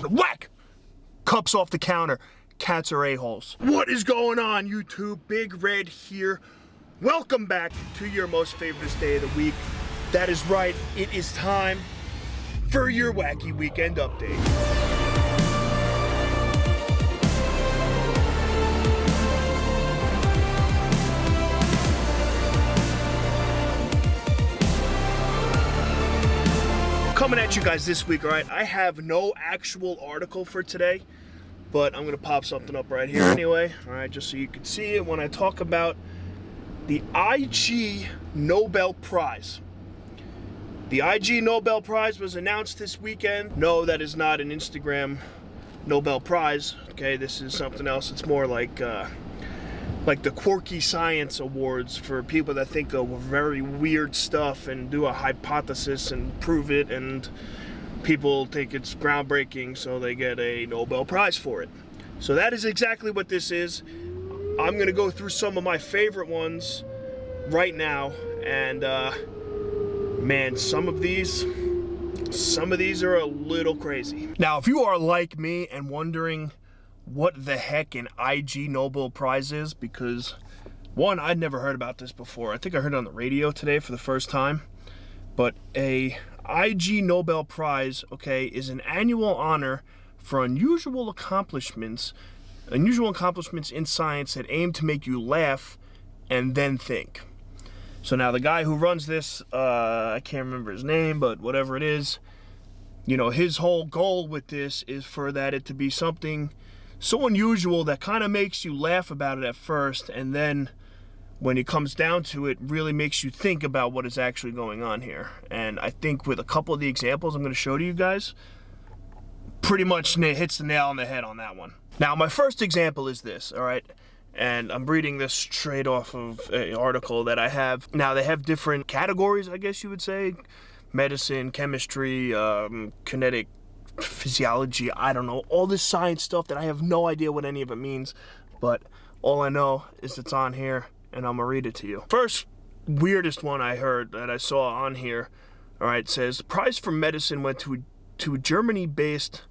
sudden, whack! Cups off the counter. Cats are a-holes. What is going on, YouTube? Big Red here. Welcome back to your most favorite day of the week. That is right, it is time for your Wacky Weekend update. Coming at you guys this week, all right? I have no actual article for today, but I'm gonna pop something up right here anyway, all right, just so you can see it when I talk about the IG Nobel Prize. The IG Nobel Prize was announced this weekend. No, that is not an Instagram Nobel Prize, okay? This is something else. It's more like the quirky science awards for people that think of very weird stuff and do a hypothesis and prove it, and people think it's groundbreaking, so they get a Nobel Prize for it. So that is exactly what this is. I'm gonna go through some of my favorite ones right now, and man, some of these are a little crazy. Now, if you are like me and wondering what the heck an IG Nobel Prize is, because one, I'd never heard about this before. I think I heard it on the radio today for the first time. But a IG Nobel Prize, okay, is an annual honor for unusual accomplishments in science that aim to make you laugh and then think. So now the guy who runs this, I can't remember his name, but whatever it is, you know, his whole goal with this is for that it to be something so unusual that kind of makes you laugh about it at first, and then when it comes down to it, really makes you think about what is actually going on here. And I think with a couple of the examples I'm going to show to you guys, pretty much hits the nail on the head on that one. Now, my first example is this, all right? And I'm reading this straight off of an article that I have. Now, they have different categories, I guess you would say. Medicine, chemistry, kinetic physiology, I don't know, all this science stuff that I have no idea what any of it means, but all I know is it's on here, and I'm gonna read it to you. First weirdest one I heard that I saw on here, all right, says, prize for medicine went to a Germany-based,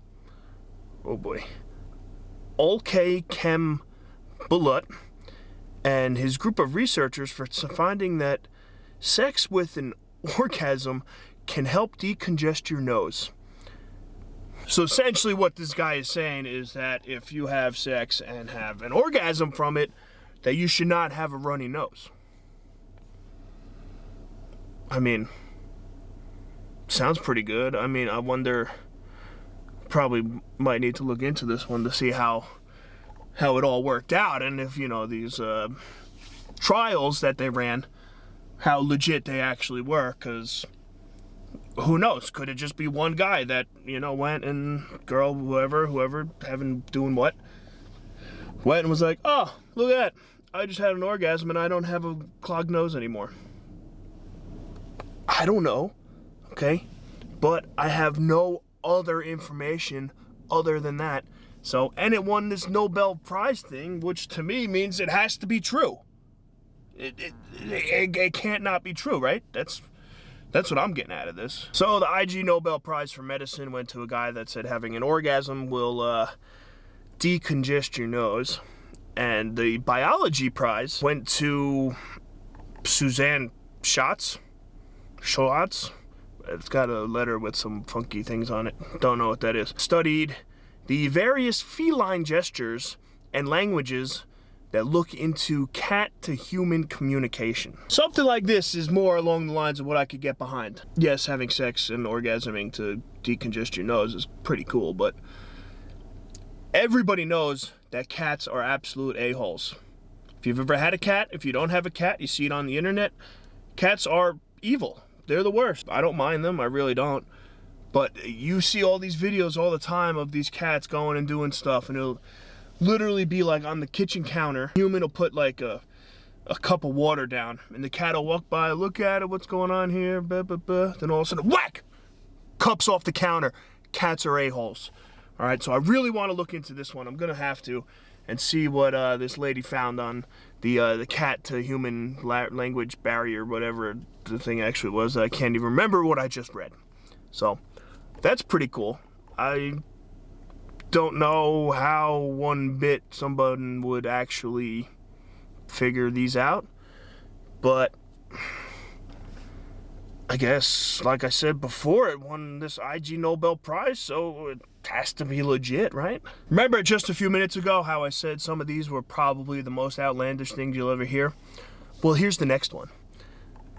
oh boy, Olke Chem Bullet and his group of researchers for finding that sex with an orgasm can help decongest your nose. So essentially what this guy is saying is that if you have sex and have an orgasm from it, that you should not have a runny nose. I mean, sounds pretty good. I mean, I wonder, probably might need to look into this one to see how it all worked out, and if, you know, these trials that they ran, how legit they actually were, because who knows? Could it just be one guy that, you know, went and girl, whoever, doing what? Went and was like, oh, look at that. I just had an orgasm and I don't have a clogged nose anymore. I don't know, okay? But I have no other information other than that. So, and it won this Nobel Prize thing, which to me means it has to be true. It can't not be true, right? That's what I'm getting out of this. So the IG Nobel Prize for Medicine went to a guy that said having an orgasm will decongest your nose. And the Biology Prize went to Suzanne Schatz. It's got a letter with some funky things on it. Don't know what that is. Studied the various feline gestures and languages that look into cat-to-human communication. Something like this is more along the lines of what I could get behind. Yes, having sex and orgasming to decongest your nose is pretty cool, but everybody knows that cats are absolute a-holes. If you've ever had a cat, if you don't have a cat, you see it on the internet, cats are evil. They're the worst. I don't mind them, I really don't. But you see all these videos all the time of these cats going and doing stuff, and it'll literally be like on the kitchen counter. Human will put like a cup of water down, and the cat will walk by, look at it, what's going on here, blah, blah, blah. Then all of a sudden, whack! Cups off the counter. Cats are a-holes. All right, so I really want to look into this one. I'm gonna have to, and see what this lady found on the cat to human language barrier, whatever the thing actually was. I can't even remember what I just read. So that's pretty cool. I don't know how one bit someone would actually figure these out, but I guess, like I said before, it won this IG Nobel Prize, so it has to be legit, right? Remember just a few minutes ago how I said some of these were probably the most outlandish things you'll ever hear? Well, here's the next one.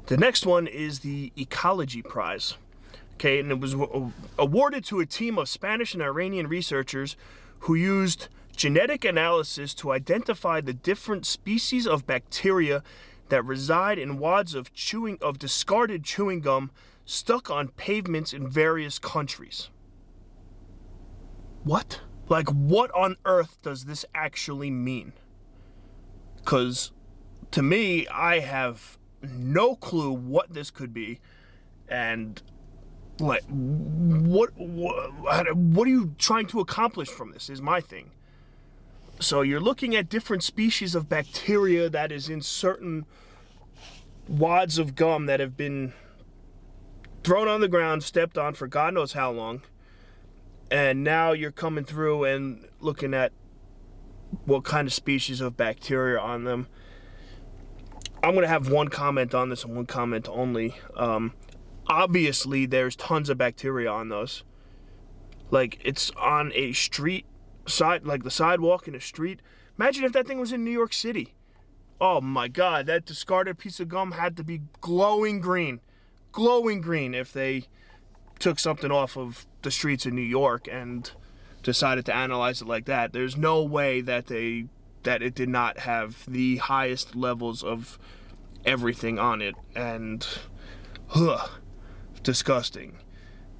The next one is the Ecology Prize. Okay, and it was awarded to a team of Spanish and Iranian researchers who used genetic analysis to identify the different species of bacteria that reside in wads of discarded chewing gum stuck on pavements in various countries. What? Like, what on earth does this actually mean? Because to me, I have no clue what this could be, and like, what are you trying to accomplish from this is my thing. So you're looking at different species of bacteria that is in certain wads of gum that have been thrown on the ground, stepped on for God knows how long, and now you're coming through and looking at what kind of species of bacteria on them. I'm going to have one comment on this and one comment only. Obviously, there's tons of bacteria on those. Like, it's on a street side, like the sidewalk in a street. Imagine if that thing was in New York City. Oh my God, that discarded piece of gum had to be glowing green. Glowing green if they took something off of the streets in New York and decided to analyze it like that. There's no way that it did not have the highest levels of everything on it. And, disgusting.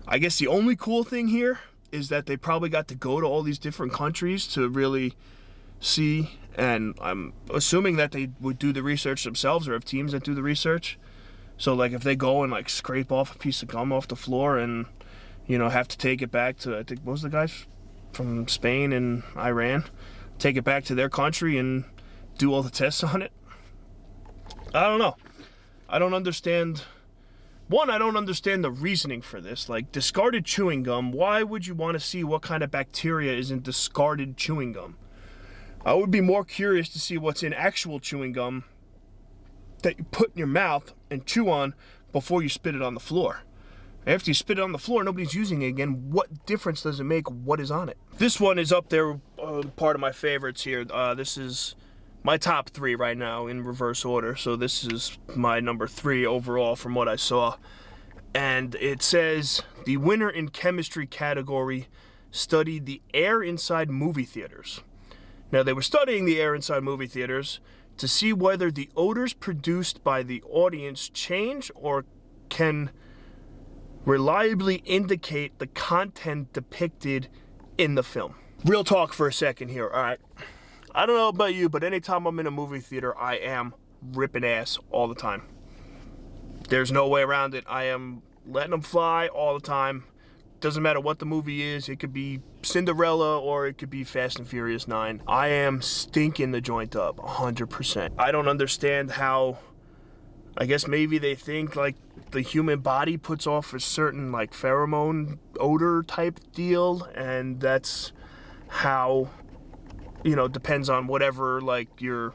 I guess the only cool thing here is that they probably got to go to all these different countries to really see, and I'm assuming that they would do the research themselves or have teams that do the research. So like if they go and like scrape off a piece of gum off the floor and, you know, have to take it back to, I think, what was the guys from Spain and Iran, take it back to their country and do all the tests on it. I don't know. I don't understand. One, I don't understand the reasoning for this. Like, discarded chewing gum, why would you want to see what kind of bacteria is in discarded chewing gum? I would be more curious to see what's in actual chewing gum that you put in your mouth and chew on before you spit it on the floor. After you spit it on the floor, nobody's using it again. What difference does it make what is on it? This one is up there, part of my favorites here. This is my top 3 right now in reverse order. So this is my number 3 overall from what I saw. And it says, the winner in chemistry category studied the air inside movie theaters. Now, they were studying the air inside movie theaters to see whether the odors produced by the audience change or can reliably indicate the content depicted in the film. Real talk for a second here, all right? I don't know about you, but anytime I'm in a movie theater, I am ripping ass all the time. There's no way around it. I am letting them fly all the time. Doesn't matter what the movie is. It could be Cinderella or it could be Fast and Furious 9. I am stinking the joint up 100%. I don't understand how, I guess maybe they think like the human body puts off a certain like pheromone odor type deal, and that's how, you know, depends on whatever like you're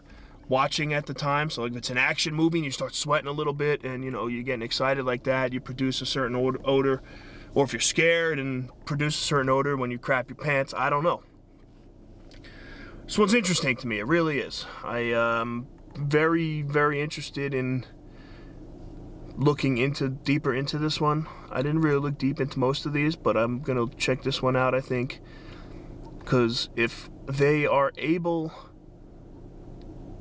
watching at the time. So like if it's an action movie and you start sweating a little bit and, you know, you're getting excited like that, you produce a certain odor. Or if you're scared and produce a certain odor when you crap your pants, I don't know. This one's interesting to me, it really is. I am very, very interested in looking deeper into this one. I didn't really look deep into most of these, but I'm gonna check this one out, I think. Because if they are able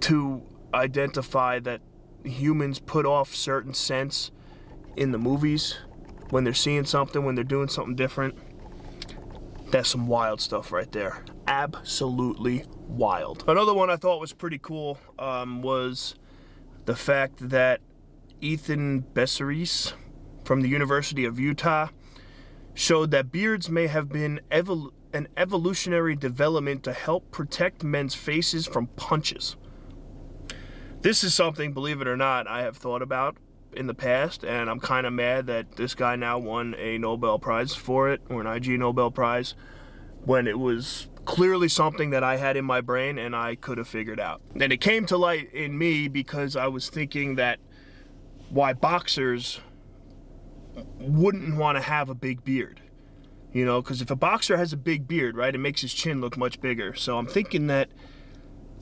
to identify that humans put off certain scents in the movies, when they're seeing something, when they're doing something different, that's some wild stuff right there. Absolutely wild. Another one I thought was pretty cool was the fact that Ethan Besseris from the University of Utah showed that beards may have been an evolutionary development to help protect men's faces from punches. This is something, believe it or not, I have thought about in the past, and I'm kind of mad that this guy now won a Nobel Prize for it, or an IG Nobel Prize. when it was clearly something that I had in my brain and I could have figured out. And it came to light in me because I was thinking that why boxers wouldn't want to have a big beard. You know, because if a boxer has a big beard, right, it makes his chin look much bigger. So I'm thinking that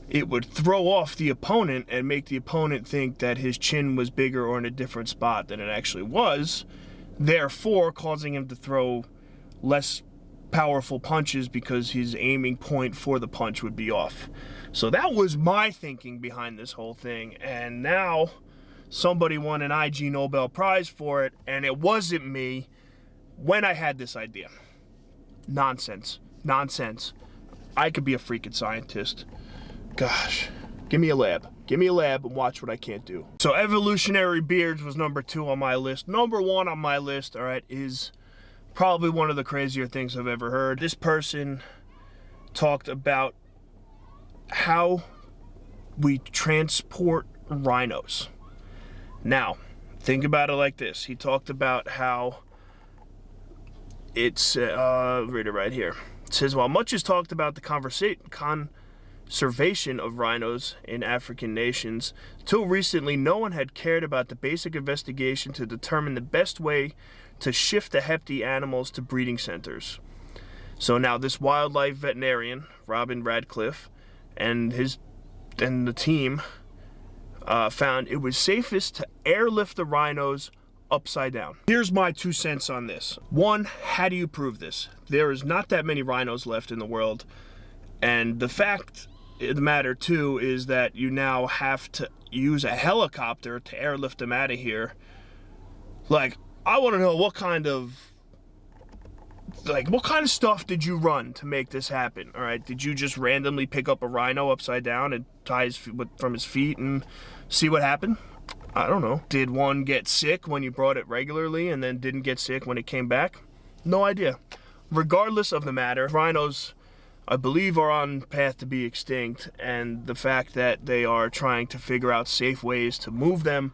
it would throw off the opponent and make the opponent think that his chin was bigger or in a different spot than it actually was, therefore causing him to throw less powerful punches because his aiming point for the punch would be off. So that was my thinking behind this whole thing, and now somebody won an IG Nobel Prize for it, and it wasn't me when I had this idea. Nonsense. Nonsense. I could be a freaking scientist. Gosh. Give me a lab. Give me a lab and watch what I can't do. So evolutionary beards was number 2 on my list. Number 1 on my list, all right, is probably one of the crazier things I've ever heard. This person talked about how we transport rhinos. Now, think about it like this. He talked about how it's, read it right here. It says, while much is talked about the conservation of rhinos in African nations, till recently no one had cared about the basic investigation to determine the best way to shift the hefty animals to breeding centers. So now this wildlife veterinarian, Robin Radcliffe, and the team found it was safest to airlift the rhinos upside down. Here's my 2 cents on this. 1, how do you prove this? There is not that many rhinos left in the world, and the fact of the matter too is that you now have to use a helicopter to airlift them out of here. Like, I want to know what kind of stuff did you run to make this happen? All right, did you just randomly pick up a rhino upside down and tie his from his feet and see what happened? I don't know. Did one get sick when you brought it regularly and then didn't get sick when it came back? No idea. Regardless of the matter, rhinos, I believe, are on path to be extinct, and the fact that they are trying to figure out safe ways to move them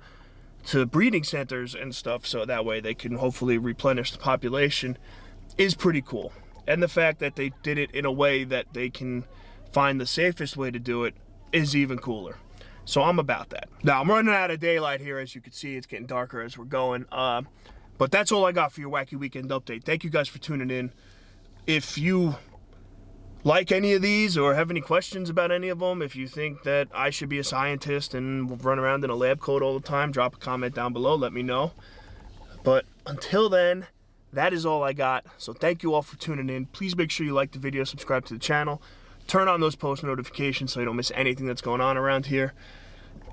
to breeding centers and stuff so that way they can hopefully replenish the population is pretty cool. And the fact that they did it in a way that they can find the safest way to do it is even cooler. So I'm about that. Now, I'm running out of daylight here. As you can see, it's getting darker as we're going. But that's all I got for your Wacky Weekend update. Thank you guys for tuning in. If you like any of these or have any questions about any of them, if you think that I should be a scientist and run around in a lab coat all the time, drop a comment down below. Let me know. But until then, that is all I got. So thank you all for tuning in. Please make sure you like the video, subscribe to the channel. Turn on those post notifications so you don't miss anything that's going on around here.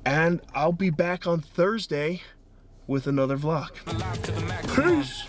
And I'll be back on Thursday with another vlog. Peace!